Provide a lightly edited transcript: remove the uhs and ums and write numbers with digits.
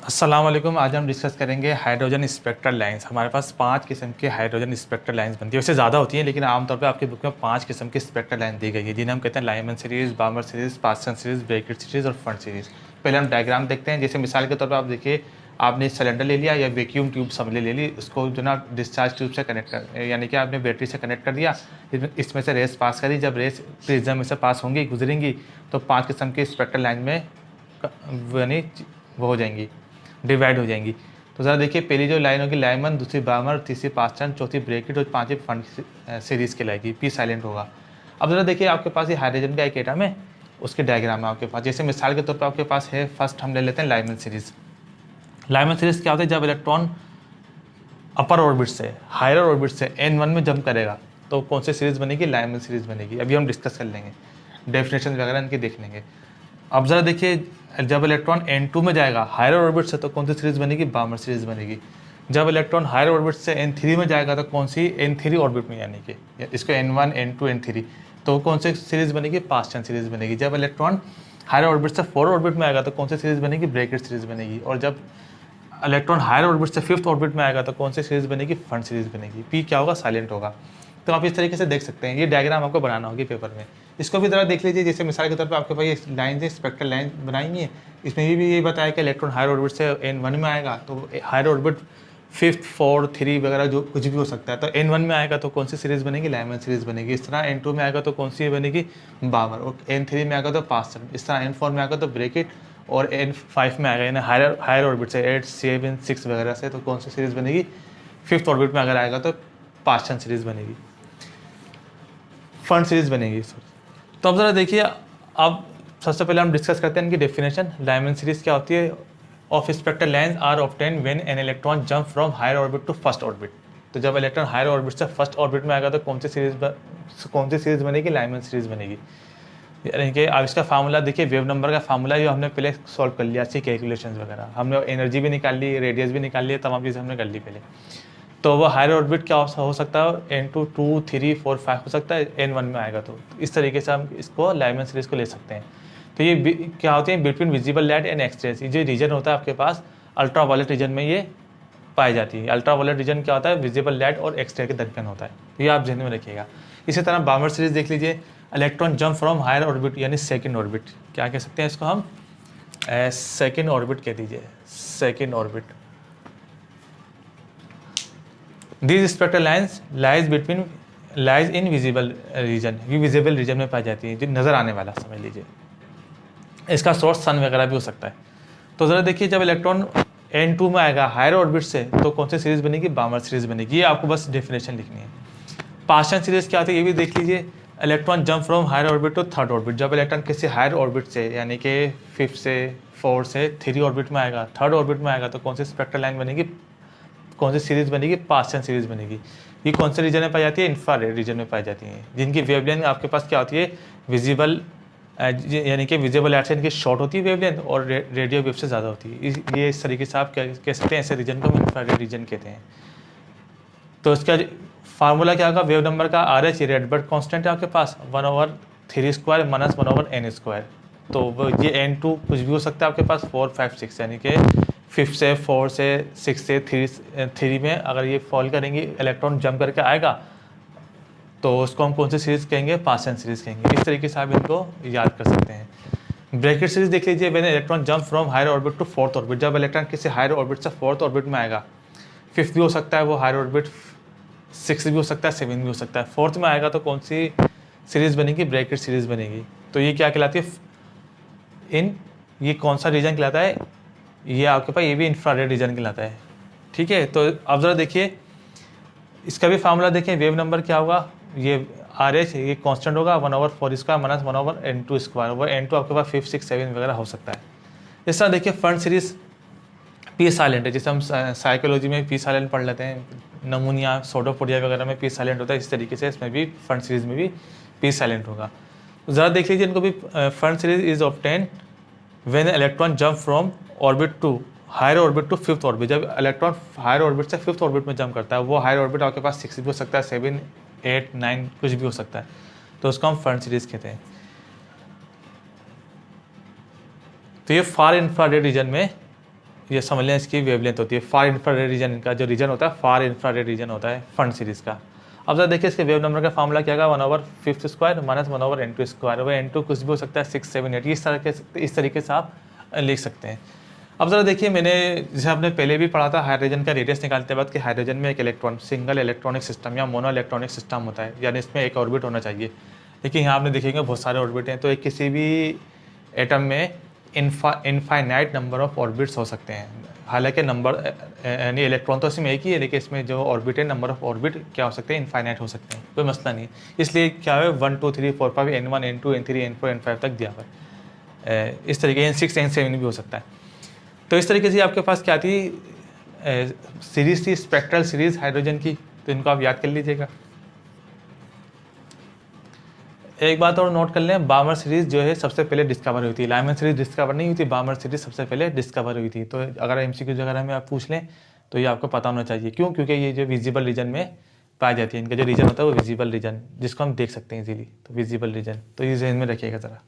अस्सलाम वालेकुम। आज हम डिस्कस करेंगे हाइड्रोजन स्पेक्ट्रल लाइंस। हमारे पास 5 किस्म के हाइड्रोजन स्पेक्ट्रल लाइंस बनती है। वैसे ज़्यादा होती हैं लेकिन आमतौर पे आपकी बुक में 5 किस्म की स्पेक्ट्रल लाइन दी गई है, जिन्हें हम कहते हैं Lyman series, बामर series, पास्सन series, bracket series और फंड सीरीज़। पहले हम डायग्राम देखते हैं। जैसे मिसाल के तौर पर आप देखिए, आपने सिलेंडर ले लिया या वैक्यूम ट्यूब समझ ले ली, उसको जो ना डिस्चार्ज ट्यूब से कनेक्ट कर, यानी कि आपने बैटरी से कनेक्ट कर दिया। इसमें से रेस पास करी। जब रेस प्रिज्म में से पास होंगी, गुजरेंगी, तो 5 किस्म की स्पेक्ट्रल लाइन में यानी वो हो जाएंगी, डिवाइड हो जाएंगी। तो ज़रा देखिए, पहली जो लाइन होगी लाइमन, दूसरी बामर, तीसरी पास्टन, चौथी ब्रैकेट और पांचवी फंड सीरीज़ कहलाएगी। पी साइलेंट होगा। अब ज़रा देखिए, आपके पास ये हाइड्रोजन का एक एटम है, उसके डायग्राम है आपके पास। जैसे मिसाल के तौर पर आपके पास है, फर्स्ट हम ले लेते हैं लाइमन सीरीज़। लाइमन सीरीज़ क्या होता है? जब इलेक्ट्रॉन अपर ऑर्बिट से हायर ऑर्बिट से N1 में जंप करेगा तो कौन सी सीरीज़ बनेगी? लाइमन सीरीज़ बनेगी। अभी हम डिस्कस कर लेंगे, डेफिनेशन वगैरह इनकी देख लेंगे। अब ज़रा देखिए, जब इलेक्ट्रॉन N2 में जाएगा हायर ऑर्बिट से तो कौन सी सीरीज़ बनेगी? बामर सीरीज़ बनेगी। जब इलेक्ट्रॉन हायर ऑर्बिट से N3 में जाएगा तो कौन सी? N3 ऑर्बिट में, यानी कि इसको N1, N2, N3, तो कौन सी सीरीज़ बनेगी? पास्टन सीरीज़ बनेगी। जब इलेक्ट्रॉन हायर ऑर्बिट से 4 ऑर्बिट में आएगा तो कौन सी सीरीज़ बनेगी? ब्रैकेट सीरीज़ बनेगी। और जब इलेक्ट्रॉन हायर ऑर्बिट से 5th ऑर्बिट में आएगा तो कौन सी सीरीज़ बनेगी? फंड सीरीज़ बनेगी। पी क्या होगा? साइलेंट होगा। तो आप इस तरीके से देख सकते हैं। ये डायग्राम आपको बनाना होगी पेपर में। इसको भी ज़रा देख लीजिए। जैसे मिसाल के तौर पे आपके पास ये लाइन है, स्पेक्ट्रल लाइन बनाएंगे। इसमें भी ये बताया कि इलेक्ट्रॉन हायर ऑर्बिट से N1 में आएगा तो हायर ऑर्बिट 5th, 4, 3 वगैरह जो कुछ भी हो सकता है। तो N1 में आएगा तो कौन सी सीरीज़ बनेगी? लाइमन सीरीज़ बनेगी। इस तरह N2 में आएगा तो कौन सी बनेगी? बामर। और N3 में आएगा तो पास्टन। इस तरह N4 में आएगा तो ब्रैकेट। और N5 में आएगा यानी हायर ऑर्बिट से 8, 7, 6 वगैरह से तो कौन सी सीरीज़ बनेगी? 5th ऑर्बिट में अगर आएगा तो पास्टन सीरीज़ बनेगी, फंड सीरीज़ बनेगी। तो अब ज़रा देखिए, अब सबसे पहले हम डिस्कस करते हैं इनकी डेफिनेशन। लाइमन सीरीज़ क्या होती है? Of spectral lines are obtain when an electron jump from higher orbit to first orbit. तो जब इलेक्ट्रॉन हायर ऑर्बिट से फर्स्ट ऑर्बिट में आएगा तो कौन सी सीरीज़ बनेगी? लाइमन सीरीज़ बनेगी। यानी कि अब इसका फार्मूला देखिए, वेव नंबर का फार्मूला जो हमने पहले सॉल्व कर लिया, अच्छी कैलकुलेशंस वगैरह, हमने एनर्जी भी निकाल ली, रेडियस भी निकाल लिया, तमाम चीज़ें हमने कर ली पहले। तो वो हायर ऑर्बिट क्या हो सकता है? N2, 2, 3, 4, 5 हो सकता है N1 में आएगा तो इस तरीके से हम इसको लाइमन सीरीज़ को ले सकते हैं। तो ये क्या होती है? Between visible light and X rays. ये जो रीजन होता है आपके पास, अल्ट्रा वायलेट रीजन में ये पाई जाती है। अल्ट्रा वायलेट रीजन क्या होता है? विजिबल लाइट और एक्सरे के दरमियान होता है। तो ये आप ध्यान में रखिएगा। इसी तरह बामर सीरीज़ देख लीजिए। Electron jump from higher orbit यानी सेकेंड ऑर्बिट, क्या कह सकते हैं इसको हम? सेकेंड ऑर्बिट कह दीजिए, second orbit. These spectral lines lies in visible region। ये विजिबल रीजन में पाई जाती है, जो नज़र आने वाला समझ लीजिए। इसका सोर्स सन वगैरह भी हो सकता है। तो ज़रा देखिए, जब इलेक्ट्रॉन N2 में आएगा हायर ऑर्बिट से तो कौन सी सीरीज़ बनेगी? बामर सीरीज़ बनेगी। ये आपको बस डेफिनेशन लिखनी है। पास्टन सीरीज़ क्या होती है ये भी देख लीजिए। Electron jump from higher orbit to third orbit. जब इलेक्ट्रॉन किसी हायर ऑर्बिट से यानी कि 5th से 4 से 3 ऑर्बिट में आएगा, थर्ड ऑर्बिट में आएगा तो कौन सी स्पेक्ट्रल लाइन बनेगी? कौन सी सीरीज़ बनेगी? पास्टन सीरीज़ बनेगी। ये कौन से रीजन में पाई जाती है? इंफ्रारेड रीजन में पाई जाती हैं, जिनकी वेवलेंथ आपके पास क्या होती है? विजिबल यानी कि विजिबल लाइट से इनकी शॉर्ट होती है वेवलेंथ और रेडियो वेव से ज़्यादा होती है। ये इस तरीके से आप कह सकते हैं, ऐसे रीजन को हम इंफ्रारेड रीजन कहते हैं। तो इसका फार्मूला क्या होगा? वेव नंबर का RH रेडबर्ग कांस्टेंट है आपके पास 1/3² - 1/n²। तो वो ये N2 कुछ भी हो सकता है आपके पास, 4, 5, 6 यानी कि 5 से 4 से 6 से 3 में अगर ये फॉल करेंगे, इलेक्ट्रॉन जंप करके आएगा तो उसको हम कौन सी सीरीज़ कहेंगे? पास्टन सीरीज़ कहेंगे। इस तरीके से आप इनको याद कर सकते हैं। ब्रैकेट सीरीज़ देख लीजिए। When electron jump from higher orbit to 4th orbit. जब इलेक्ट्रॉन किसी हायर ऑर्बिट से 4th ऑर्बिट में आएगा, 5th भी हो सकता है वो हायर ऑर्बिट, 6 भी हो सकता है, 7 भी हो सकता है, 4th में आएगा तो कौन सी सीरीज़ बनेगी? ब्रैकेट सीरीज़ बनेगी। तो ये क्या कहलाती है? ये कौन सा रीजन कहलाता है? ये आपके पास ये भी इंफ्रारेड रीजन कहलाता है। ठीक है, तो अब ज़रा देखिए, इसका भी फार्मूला देखें। वेव नंबर क्या होगा? ये RH ये कांस्टेंट होगा 1/4² - 1/n²। वो N2 आपके पास 5, 6, 7 वगैरह हो सकता है। इस तरह देखिए, फंड सीरीज़ पी साइलेंट है। जैसे हम साइकोलॉजी में पी साइलेंट पढ़ लेते हैं, नमूनिया, सोडोपोडिया वगैरह में पी साइलेंट होता है। इस तरीके से इसमें भी फंड सीरीज़ में भी पी साइलेंट होगा। तो ज़रा देख लीजिए इनको भी। Pfund series is obtain when electron jump from orbit to higher orbit to 5th orbit. जब इलेक्ट्रॉन हायर ऑर्बिट से 5th ऑर्बिट में जंप करता है, वो हायर ऑर्बिट आपके पास 6 भी हो सकता है, 7, 8, 9 कुछ भी हो सकता है, तो उसको हम फंड सीरीज कहते हैं। तो ये फार इंफ्रारेड रीजन में ये समझ लें इसकी वेवलेंथ होती है। फार इंफ्रारेड रीजन, इनका जो रीजन होता है फार इंफ्रारेड रीजन होता है फंड सीरीज़ का। अब जरा देखिए इसके वेव नंबर का फॉर्मूला क्या होगा, 1/5² माइनस 1/n²। वह n2 कुछ भी हो सकता है, 6, 7, 8, इस तरीके से आप लिख सकते हैं। अब जरा देखिए, मैंने जैसे आपने पहले भी पढ़ा था हाइड्रोजन का रेडियस निकालते बाद कि हाइड्रोजन में एक इलेक्ट्रॉन सिंगल इलेक्ट्रॉनिक सिस्टम या मोनो इलेक्ट्रॉनिक सिस्टम होता है, यानी इसमें एक ऑर्बिट होना चाहिए। लेकिन यहाँ आपने देखेंगे बहुत सारे ऑर्बिट हैं, तो एक किसी भी एटम में इनफाइनाइट नंबर ऑफ ऑर्बिट्स हो सकते हैं। हालांकि नंबर यानी इलेक्ट्रॉन तो इसमें एक ही है, लेकिन इसमें जो ऑर्बिट है नंबर ऑफ ऑर्बिट क्या हो सकते हैं, इनफाइनाइट हो सकते हैं, कोई मसला नहीं। इसलिए क्या है 1 2 3 4 5 n1 n2 n3 n4 n5 तक दिया हुआ है। इस तरीके n6 n7 भी हो सकता है। तो इस तरीके से आपके पास क्या थी, सीरीज़ थी स्पेक्ट्रल सीरीज़ हाइड्रोजन की, तो इनको आप याद कर लीजिएगा। एक बात और नोट कर लें, बामर सीरीज़ जो है सबसे पहले डिस्कवर हुई थी, लाइमन सीरीज़ डिस्कवर नहीं हुई थी, बामर सीरीज़ सबसे पहले डिस्कवर हुई थी। तो अगर MCQ वगैरह में आप पूछ लें तो ये आपको पता होना चाहिए। क्यों? क्योंकि ये जो विजिबल रीजन में पाई जाती है, इनका जो रीजन होता है वो विजिबल रीजन, जिसको हम देख सकते हैं इजीली, तो विजिबल रीजन, तो ये ध्यान में रखिएगा ज़रा।